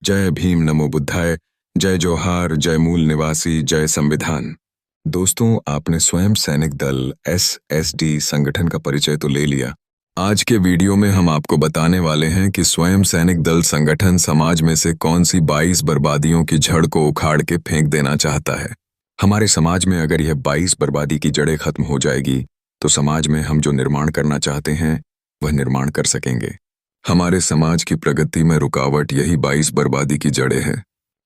जय भीम, नमो बुद्धाय, जय जोहार, जय मूल निवासी, जय संविधान। दोस्तों, आपने स्वयं सैनिक दल एसएसडी संगठन का परिचय तो ले लिया। आज के वीडियो में हम आपको बताने वाले हैं कि स्वयं सैनिक दल संगठन समाज में से कौन सी 22 बर्बादियों की जड़ को उखाड़ के फेंक देना चाहता है। हमारे समाज में अगर यह 22 बर्बादी की जड़ें खत्म हो जाएगी तो समाज में हम जो निर्माण करना चाहते हैं वह निर्माण कर सकेंगे। हमारे समाज की प्रगति में रुकावट यही 22 बर्बादी की जड़ें हैं।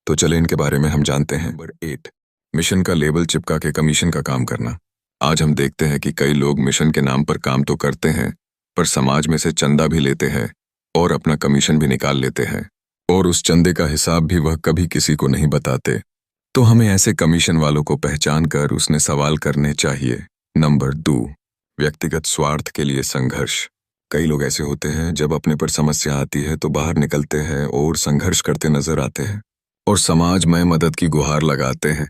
तो चले इनके बारे में हम जानते हैं। नंबर 8, मिशन का लेबल चिपका के कमीशन का काम करना। आज हम देखते हैं कि कई लोग मिशन के नाम पर काम तो करते हैं, पर समाज में से चंदा भी लेते हैं और अपना कमीशन भी निकाल लेते हैं, और उस चंदे का हिसाब भी वह कभी किसी को नहीं बताते। तो हमें ऐसे कमीशन वालों को पहचान कर उसने सवाल करने चाहिए। नंबर 2, व्यक्तिगत स्वार्थ के लिए संघर्ष। कई लोग ऐसे होते हैं, जब अपने पर समस्या आती है तो बाहर निकलते हैं और संघर्ष करते नजर आते हैं और समाज में मदद की गुहार लगाते हैं,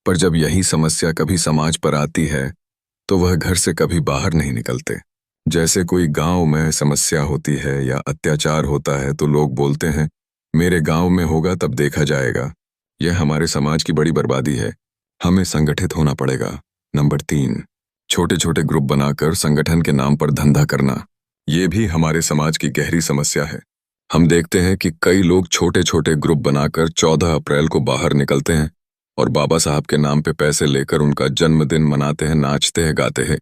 पर जब यही समस्या कभी समाज पर आती है तो वह घर से कभी बाहर नहीं निकलते। जैसे कोई गांव में समस्या होती है या अत्याचार होता है तो लोग बोलते हैं, मेरे गांव में होगा तब देखा जाएगा। यह हमारे समाज की बड़ी बर्बादी है। हमें संगठित होना पड़ेगा। नंबर 3, छोटे छोटे ग्रुप बनाकर संगठन के नाम पर धंधा करना। ये भी हमारे समाज की गहरी समस्या है। हम देखते हैं कि कई लोग छोटे छोटे ग्रुप बनाकर 14 अप्रैल को बाहर निकलते हैं और बाबा साहब के नाम पे पैसे लेकर उनका जन्मदिन मनाते हैं, नाचते हैं, गाते हैं।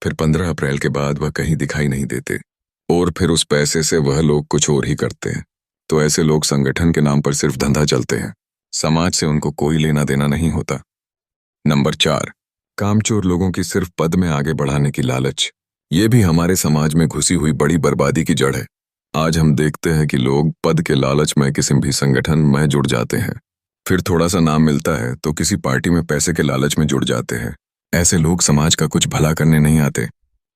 फिर 15 अप्रैल के बाद वह कहीं दिखाई नहीं देते और फिर उस पैसे से वह लोग कुछ और ही करते हैं। तो ऐसे लोग संगठन के नाम पर सिर्फ धंधा चलते हैं, समाज से उनको कोई लेना देना नहीं होता। नंबर 4, कामचोर लोगों की सिर्फ पद में आगे बढ़ाने की लालच। ये भी हमारे समाज में घुसी हुई बड़ी बर्बादी की जड़ है। आज हम देखते हैं कि लोग पद के लालच में किसी भी संगठन में जुड़ जाते हैं, फिर थोड़ा सा नाम मिलता है तो किसी पार्टी में पैसे के लालच में जुड़ जाते हैं। ऐसे लोग समाज का कुछ भला करने नहीं आते,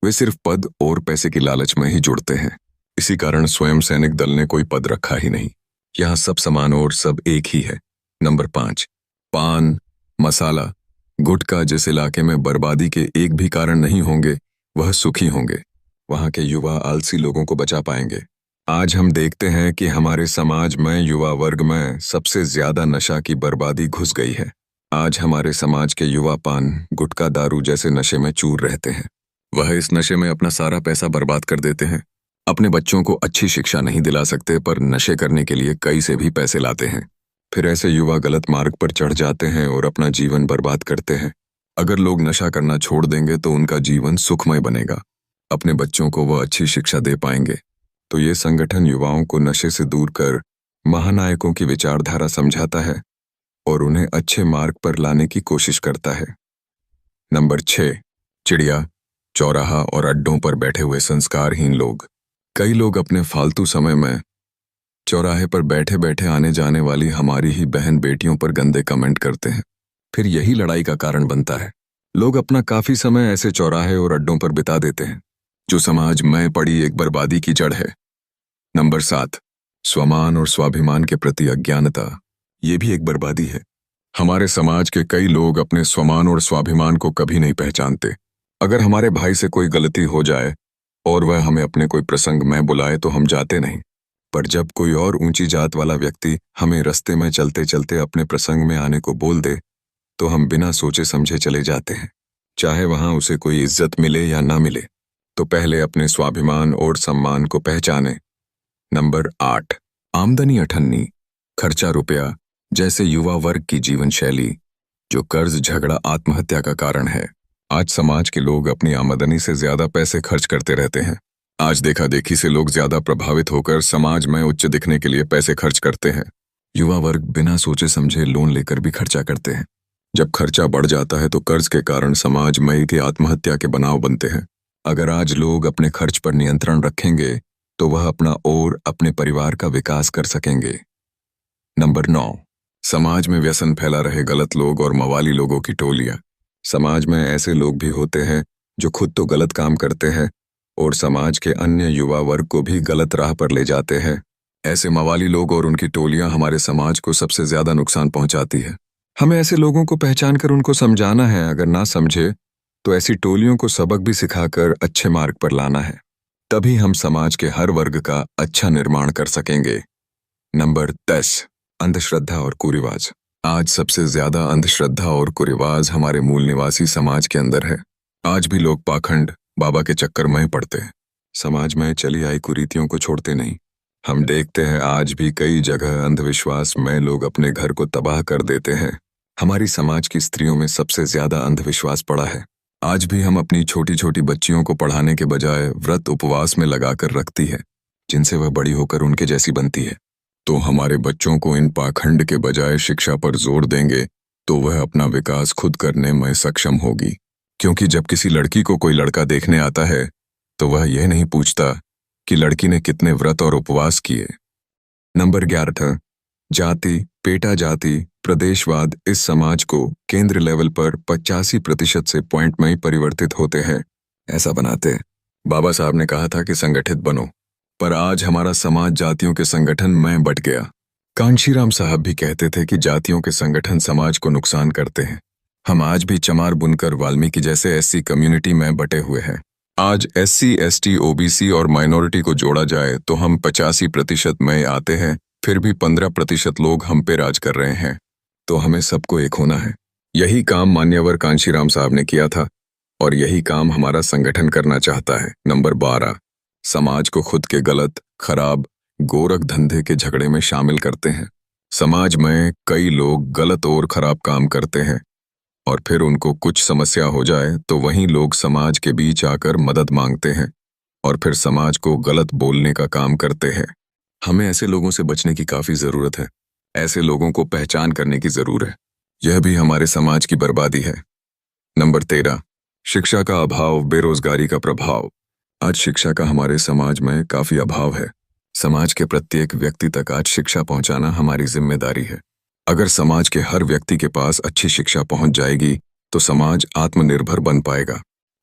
वे सिर्फ पद और पैसे की लालच में ही जुड़ते हैं। इसी कारण स्वयं सैनिक दल ने कोई पद रखा ही नहीं। यहाँ सब समान और सब एक ही है। नंबर 5, पान, मसाला, गुटखा। जिस इलाके में बर्बादी के एक भी कारण नहीं होंगे वह सुखी होंगे। वहां के युवा आलसी लोगों को बचा पाएंगे। आज हम देखते हैं कि हमारे समाज में युवा वर्ग में सबसे ज्यादा नशा की बर्बादी घुस गई है। आज हमारे समाज के युवा पान, गुटखा, दारू जैसे नशे में चूर रहते हैं। वह इस नशे में अपना सारा पैसा बर्बाद कर देते हैं। अपने बच्चों को अच्छी शिक्षा नहीं दिला सकते, पर नशे करने के लिए कई से भी पैसे लाते हैं। फिर ऐसे युवा गलत मार्ग पर चढ़ जाते हैं और अपना जीवन बर्बाद करते हैं। अगर लोग नशा करना छोड़ देंगे तो उनका जीवन सुखमय बनेगा, अपने बच्चों को वह अच्छी शिक्षा दे पाएंगे। तो ये संगठन युवाओं को नशे से दूर कर महानायकों की विचारधारा समझाता है और उन्हें अच्छे मार्ग पर लाने की कोशिश करता है। नंबर 6, चिड़िया, चौराहा और अड्डों पर बैठे हुए संस्कारहीन लोग। कई लोग अपने फालतू समय में चौराहे पर बैठे बैठे आने जाने वाली हमारी ही बहन बेटियों पर गंदे कमेंट करते हैं। फिर यही लड़ाई का कारण बनता है। लोग अपना काफी समय ऐसे चौराहे और अड्डों पर बिता देते हैं, जो समाज में पड़ी एक बर्बादी की जड़ है। नंबर 7, स्वमान और स्वाभिमान के प्रति अज्ञानता। ये भी एक बर्बादी है। हमारे समाज के कई लोग अपने स्वमान और स्वाभिमान को कभी नहीं पहचानते। अगर हमारे भाई से कोई गलती हो जाए और वह हमें अपने कोई प्रसंग में बुलाए तो हम जाते नहीं, पर जब कोई और ऊंची जात वाला व्यक्ति हमें रास्ते में चलते चलते अपने प्रसंग में आने को बोल दे तो हम बिना सोचे समझे चले जाते हैं, चाहे वहां उसे कोई इज्जत मिले या ना मिले। तो पहले अपने स्वाभिमान और सम्मान को पहचाने। नंबर 8, आमदनी अठन्नी, खर्चा रुपया जैसे युवा वर्ग की जीवन शैली, जो कर्ज, झगड़ा, आत्महत्या का कारण है। आज समाज के लोग अपनी आमदनी से ज्यादा पैसे खर्च करते रहते हैं। आज देखा देखी से लोग ज्यादा प्रभावित होकर समाज में उच्च दिखने के लिए पैसे खर्च करते हैं। युवा वर्ग बिना सोचे समझे लोन लेकर भी खर्चा करते हैं। जब खर्चा बढ़ जाता है तो कर्ज के कारण समाज में की आत्महत्या के बनाव बनते हैं। अगर आज लोग अपने खर्च पर नियंत्रण रखेंगे तो वह अपना और अपने परिवार का विकास कर सकेंगे। नंबर 9, समाज में व्यसन फैला रहे गलत लोग और मवाली लोगों की टोलियां। समाज में ऐसे लोग भी होते हैं जो खुद तो गलत काम करते हैं और समाज के अन्य युवा वर्ग को भी गलत राह पर ले जाते हैं। ऐसे मवाली लोग और उनकी टोलियां हमारे समाज को सबसे ज्यादा नुकसान पहुंचाती है। हमें ऐसे लोगों को पहचान कर उनको समझाना है। अगर ना समझे तो ऐसी टोलियों को सबक भी सिखाकर अच्छे मार्ग पर लाना है। तभी हम समाज के हर वर्ग का अच्छा निर्माण कर सकेंगे। नंबर 10, अंधश्रद्धा और कुरिवाज। आज सबसे ज्यादा अंधश्रद्धा और कुरिवाज हमारे मूल निवासी समाज के अंदर है। आज भी लोग पाखंड बाबा के चक्कर में पड़ते हैं। समाज में चली आई कुरीतियों को छोड़ते नहीं। हम देखते हैं आज भी कई जगह अंधविश्वास में लोग अपने घर को तबाह कर देते हैं। हमारी समाज की स्त्रियों में सबसे ज्यादा अंधविश्वास पड़ा है। आज भी हम अपनी छोटी छोटी बच्चियों को पढ़ाने के बजाय व्रत उपवास में लगाकर रखती है, जिनसे वह बड़ी होकर उनके जैसी बनती है। तो हमारे बच्चों को इन पाखंड के बजाय शिक्षा पर जोर देंगे तो वह अपना विकास खुद करने में सक्षम होगी। क्योंकि जब किसी लड़की को कोई लड़का देखने आता है तो वह यह नहीं पूछता कि लड़की ने कितने व्रत और उपवास किए। नंबर 11, जाति, पेटा जाति, प्रदेशवाद इस समाज को केंद्र लेवल पर 85% से पॉइंट में ही परिवर्तित होते हैं, ऐसा बनाते। बाबा साहब ने कहा था कि संगठित बनो, पर आज हमारा समाज जातियों के संगठन में बट गया। कांशीराम साहब भी कहते थे कि जातियों के संगठन समाज को नुकसान करते हैं। हम आज भी चमार बुनकर वाल्मीकि जैसे एससी कम्युनिटी में बटे हुए हैं। आज एससी, एसटी, ओबीसी और माइनॉरिटी को जोड़ा जाए तो हम 85% में आते हैं, फिर भी 15% लोग हम पे राज कर रहे हैं। तो हमें सबको एक होना है। यही काम मान्यवर कांशीराम साहब ने किया था और यही काम हमारा संगठन करना चाहता है। नंबर 12, समाज को खुद के गलत, खराब, गोरख धंधे के झगड़े में शामिल करते हैं। समाज में कई लोग गलत और खराब काम करते हैं और फिर उनको कुछ समस्या हो जाए तो वहीं लोग समाज के बीच आकर मदद मांगते हैं और फिर समाज को गलत बोलने का काम करते हैं। हमें ऐसे लोगों से बचने की काफी जरूरत है। ऐसे लोगों को पहचान करने की जरूरत है। यह भी हमारे समाज की बर्बादी है। नंबर 13, शिक्षा का अभाव, बेरोजगारी का प्रभाव। आज शिक्षा का हमारे समाज में काफी अभाव है। समाज के प्रत्येक व्यक्ति तक आज शिक्षा पहुंचाना हमारी जिम्मेदारी है। अगर समाज के हर व्यक्ति के पास अच्छी शिक्षा पहुंच जाएगी तो समाज आत्मनिर्भर बन पाएगा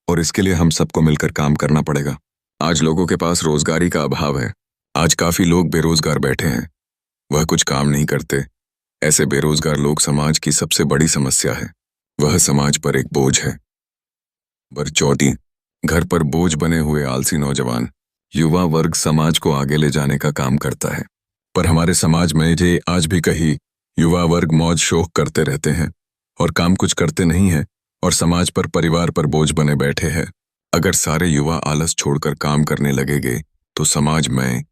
और इसके लिए हम सबको मिलकर काम करना पड़ेगा। आज लोगों के पास रोजगारी का अभाव है। आज काफी लोग बेरोजगार बैठे हैं, वह कुछ काम नहीं करते। ऐसे बेरोजगार लोग समाज की सबसे बड़ी समस्या है। वह समाज पर एक बोझ है। नंबर 14, घर पर बोझ बने हुए आलसी नौजवान। युवा वर्ग समाज को आगे ले जाने का काम करता है, पर हमारे समाज में ये आज भी कहीं युवा वर्ग मौज शौक करते रहते हैं और काम कुछ करते नहीं हैं और समाज पर, परिवार पर बोझ बने बैठे हैं। अगर सारे युवा आलस छोड़कर काम करने लगेंगे तो समाज में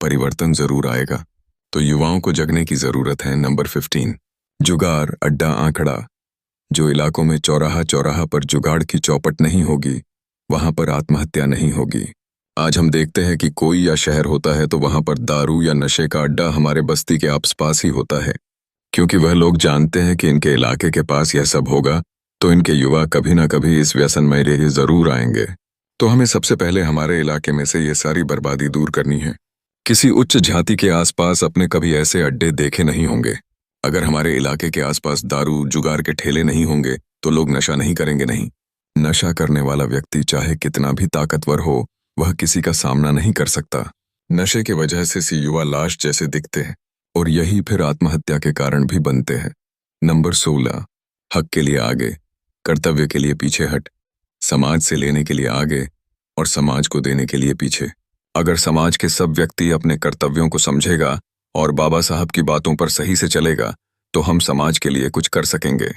परिवर्तन जरूर आएगा। तो युवाओं को जगने की जरूरत है। नंबर 15, जुगाड़, अड्डा, आंकड़ा। जो इलाकों में चौराहा चौराहा पर जुगाड़ की चौपट नहीं होगी वहां पर आत्महत्या नहीं होगी। आज हम देखते हैं कि कोई या शहर होता है तो वहां पर दारू या नशे का अड्डा हमारे बस्ती के आसपास ही होता है, क्योंकि वह लोग जानते हैं कि इनके इलाके के पास यह सब होगा तो इनके युवा कभी ना कभी इस व्यसन में रह जरूर आएंगे। तो हमें सबसे पहले हमारे इलाके में से ये सारी बर्बादी दूर करनी है। किसी उच्च जाति के आसपास अपने कभी ऐसे अड्डे देखे नहीं होंगे। अगर हमारे इलाके के आसपास दारू, जुगार के ठेले नहीं होंगे तो लोग नशा नहीं करेंगे। नहीं, नशा करने वाला व्यक्ति चाहे कितना भी ताकतवर हो वह किसी का सामना नहीं कर सकता। नशे की वजह से युवा लाश जैसे दिखते हैं और यही फिर आत्महत्या के कारण भी बनते हैं। नंबर 16, हक के लिए आगे, कर्तव्य के लिए पीछे हट। समाज से लेने के लिए आगे और समाज को देने के लिए पीछे। अगर समाज के सब व्यक्ति अपने कर्तव्यों को समझेगा और बाबा साहब की बातों पर सही से चलेगा तो हम समाज के लिए कुछ कर सकेंगे।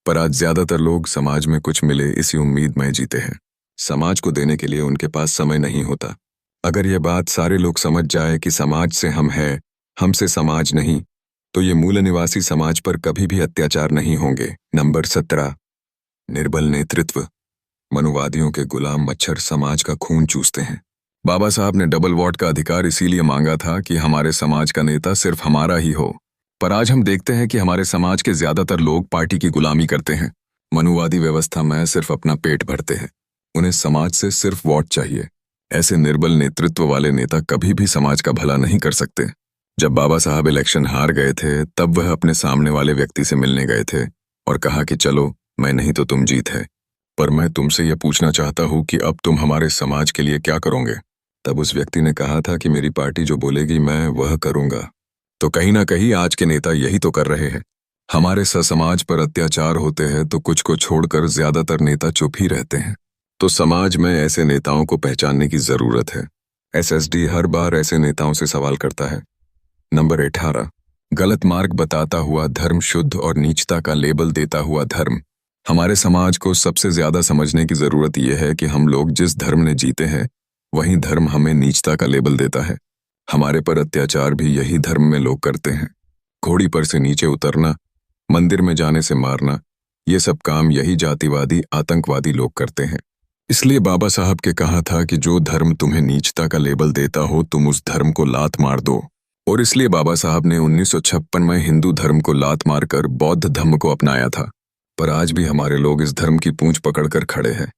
पर आज ज्यादातर लोग समाज में कुछ मिले इसी उम्मीद में जीते हैं। समाज को देने के लिए उनके पास समय नहीं होता। अगर यह बात सारे लोग समझ जाए कि समाज से हम हैं, हमसे समाज नहीं, तो ये मूल निवासी समाज पर कभी भी अत्याचार नहीं होंगे। नंबर 17, निर्बल नेतृत्व। मनुवादियों के गुलाम मच्छर समाज का खून चूसते हैं। बाबा साहब ने डबल वोट का अधिकार इसीलिए मांगा था कि हमारे समाज का नेता सिर्फ हमारा ही हो। पर आज हम देखते हैं कि हमारे समाज के ज्यादातर लोग पार्टी की गुलामी करते हैं। मनुवादी व्यवस्था में सिर्फ अपना पेट भरते हैं। उन्हें समाज से सिर्फ वोट चाहिए। ऐसे निर्बल नेतृत्व वाले नेता कभी भी समाज का भला नहीं कर सकते। जब बाबा साहब इलेक्शन हार गए थे तब वह अपने सामने वाले व्यक्ति से मिलने गए थे और कहा कि चलो, मैं नहीं तो तुम जीत है, पर मैं तुमसे यह पूछना चाहता हूँ कि अब तुम हमारे समाज के लिए क्या करोगे। तब उस व्यक्ति ने कहा था कि मेरी पार्टी जो बोलेगी मैं वह करूंगा। तो कहीं ना कहीं आज के नेता यही तो कर रहे हैं। हमारे समाज पर अत्याचार होते हैं तो कुछ को छोड़कर ज्यादातर नेता चुप ही रहते हैं। तो समाज में ऐसे नेताओं को पहचानने की जरूरत है। एसएसडी हर बार ऐसे नेताओं से सवाल करता है। नंबर 18, गलत मार्ग बताता हुआ धर्म, शुद्ध और नीचता का लेबल देता हुआ धर्म। हमारे समाज को सबसे ज्यादा समझने की जरूरत यह है कि हम लोग जिस धर्म ने जीते हैं वही धर्म हमें नीचता का लेबल देता है। हमारे पर अत्याचार भी यही धर्म में लोग करते हैं। घोड़ी पर से नीचे उतरना, मंदिर में जाने से मारना, ये सब काम यही जातिवादी आतंकवादी लोग करते हैं। इसलिए बाबा साहब के कहा था कि जो धर्म तुम्हें नीचता का लेबल देता हो तुम उस धर्म को लात मार दो। और इसलिए बाबा साहब ने 1956 में हिंदू धर्म को लात मारकर बौद्ध धर्म को अपनाया था। पर आज भी हमारे लोग इस धर्म की पूंछ पकड़कर खड़े हैं।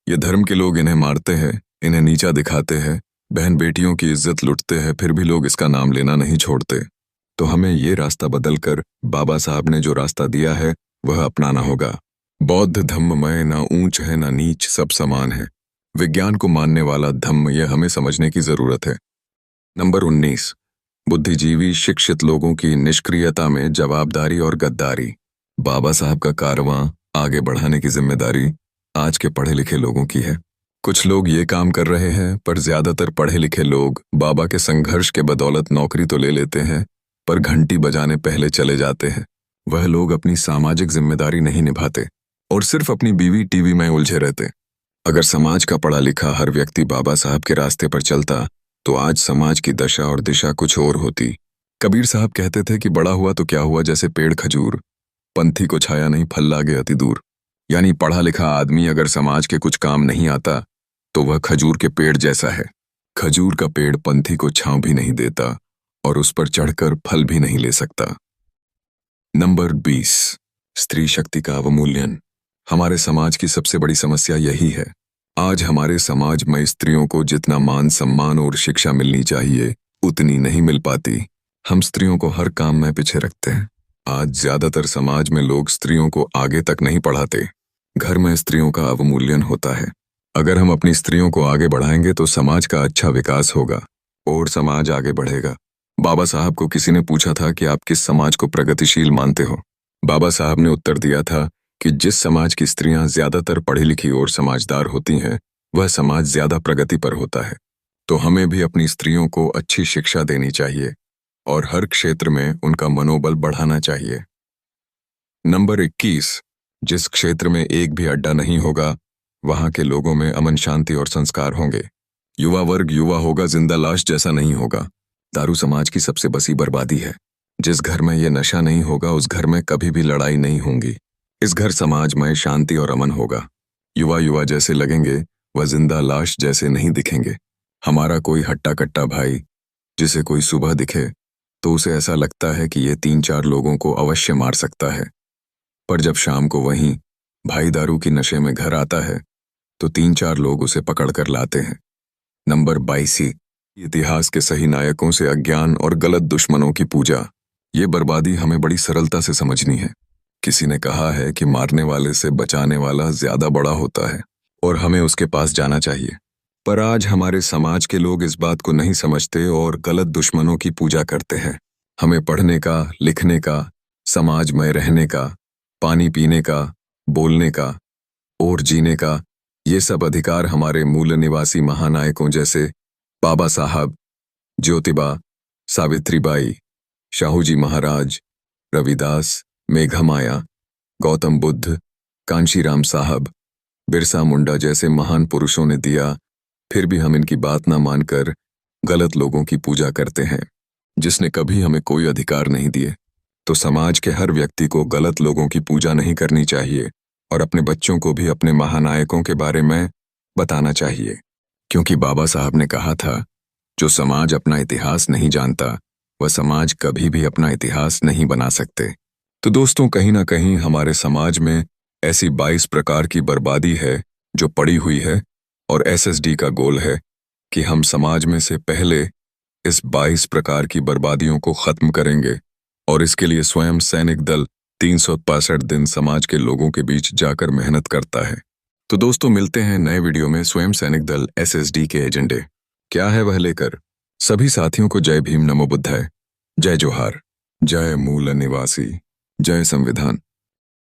ये धर्म के लोग इन्हें मारते हैं, इन्हें नीचा दिखाते हैं, बहन बेटियों की इज्जत लुटते हैं, फिर भी लोग इसका नाम लेना नहीं छोड़ते। तो हमें ये रास्ता बदलकर बाबा साहब ने जो रास्ता दिया है वह अपनाना होगा। बौद्ध धम्म में ना ऊंच है ना नीच, सब समान है। विज्ञान को मानने वाला धम्म, यह हमें समझने की जरूरत है। नंबर 19, बुद्धिजीवी शिक्षित लोगों की निष्क्रियता में जवाबदारी और गद्दारी। बाबा साहब का कारवां आगे बढ़ाने की जिम्मेदारी आज के पढ़े लिखे लोगों की है। कुछ लोग ये काम कर रहे हैं, पर ज्यादातर पढ़े लिखे लोग बाबा के संघर्ष के बदौलत नौकरी तो ले लेते हैं, पर घंटी बजाने पहले चले जाते हैं। वह लोग अपनी सामाजिक जिम्मेदारी नहीं निभाते और सिर्फ अपनी बीवी टीवी में उलझे रहते। अगर समाज का पढ़ा लिखा हर व्यक्ति बाबा साहब के रास्ते पर चलता तो आज समाज की दशा और दिशा कुछ और होती। कबीर साहब कहते थे कि बड़ा हुआ तो क्या हुआ, जैसे पेड़ खजूर, पंथी को छाया नहीं, फल लागे अति दूर। यानी पढ़ा लिखा आदमी अगर समाज के कुछ काम नहीं आता तो वह खजूर के पेड़ जैसा है। खजूर का पेड़ पंथी को छांव भी नहीं देता और उस पर चढ़कर फल भी नहीं ले सकता। नंबर 20, स्त्री शक्ति का अवमूल्यन। हमारे समाज की सबसे बड़ी समस्या यही है। आज हमारे समाज में स्त्रियों को जितना मान सम्मान और शिक्षा मिलनी चाहिए उतनी नहीं मिल पाती। हम स्त्रियों को हर काम में पीछे रखते हैं। आज ज्यादातर समाज में लोग स्त्रियों को आगे तक नहीं पढ़ाते। घर में स्त्रियों का अवमूल्यन होता है। अगर हम अपनी स्त्रियों को आगे बढ़ाएंगे तो समाज का अच्छा विकास होगा और समाज आगे बढ़ेगा। बाबा साहब को किसी ने पूछा था कि आप किस समाज को प्रगतिशील मानते हो। बाबा साहब ने उत्तर दिया था कि जिस समाज की स्त्रियां ज्यादातर पढ़ी लिखी और समझदार होती हैं वह समाज ज्यादा प्रगति पर होता है। तो हमें भी अपनी स्त्रियों को अच्छी शिक्षा देनी चाहिए और हर क्षेत्र में उनका मनोबल बढ़ाना चाहिए। नंबर 21, जिस क्षेत्र में एक भी अड्डा नहीं होगा वहां के लोगों में अमन, शांति और संस्कार होंगे। युवा वर्ग युवा होगा, जिंदा लाश जैसा नहीं होगा। दारू समाज की सबसे बसी बर्बादी है। जिस घर में ये नशा नहीं होगा उस घर में कभी भी लड़ाई नहीं होंगी। इस घर समाज में शांति और अमन होगा। युवा युवा जैसे लगेंगे, वह जिंदा लाश जैसे नहीं दिखेंगे। हमारा कोई हट्टा कट्टा भाई जिसे कोई सुबह दिखे तो उसे ऐसा लगता है कि ये 3-4 लोगों को अवश्य मार सकता है, पर जब शाम को वहीं भाई दारू की नशे में घर आता है तो 3-4 लोग उसे पकड़ कर लाते हैं। नंबर 22, इतिहास के सही नायकों से अज्ञान और गलत दुश्मनों की पूजा। ये बर्बादी हमें बड़ी सरलता से समझनी है। किसी ने कहा है कि मारने वाले से बचाने वाला ज्यादा बड़ा होता है और हमें उसके पास जाना चाहिए। पर आज हमारे समाज के लोग इस बात को नहीं समझते और गलत दुश्मनों की पूजा करते हैं। हमें पढ़ने का, लिखने का, समाज में रहने का, पानी पीने का, बोलने का और जीने का, ये सब अधिकार हमारे मूल निवासी महानायकों जैसे बाबा साहब, ज्योतिबा, सावित्रीबाई, शाहूजी महाराज, रविदास, मेघमाया, गौतम बुद्ध, कांशीराम साहब, बिरसा मुंडा जैसे महान पुरुषों ने दिया। फिर भी हम इनकी बात ना मानकर गलत लोगों की पूजा करते हैं जिसने कभी हमें कोई अधिकार नहीं दिए। तो समाज के हर व्यक्ति को गलत लोगों की पूजा नहीं करनी चाहिए और अपने बच्चों को भी अपने महानायकों के बारे में बताना चाहिए, क्योंकि बाबा साहब ने कहा था, जो समाज अपना इतिहास नहीं जानता वह समाज कभी भी अपना इतिहास नहीं बना सकते। तो दोस्तों, कहीं ना कहीं हमारे समाज में ऐसी 22 प्रकार की बर्बादी है जो पड़ी हुई है और एसएसडी का गोल है कि हम समाज में से पहले इस 22 प्रकार की बर्बादियों को खत्म करेंगे और इसके लिए स्वयं सैनिक दल 365 दिन समाज के लोगों के बीच जाकर मेहनत करता है। तो दोस्तों, मिलते हैं नए वीडियो में स्वयं सैनिक दल एसएसडी के एजेंडे क्या है वह लेकर। सभी साथियों को जय भीम, नमो बुद्धाय, जय जोहार, जय मूल निवासी, जय संविधान।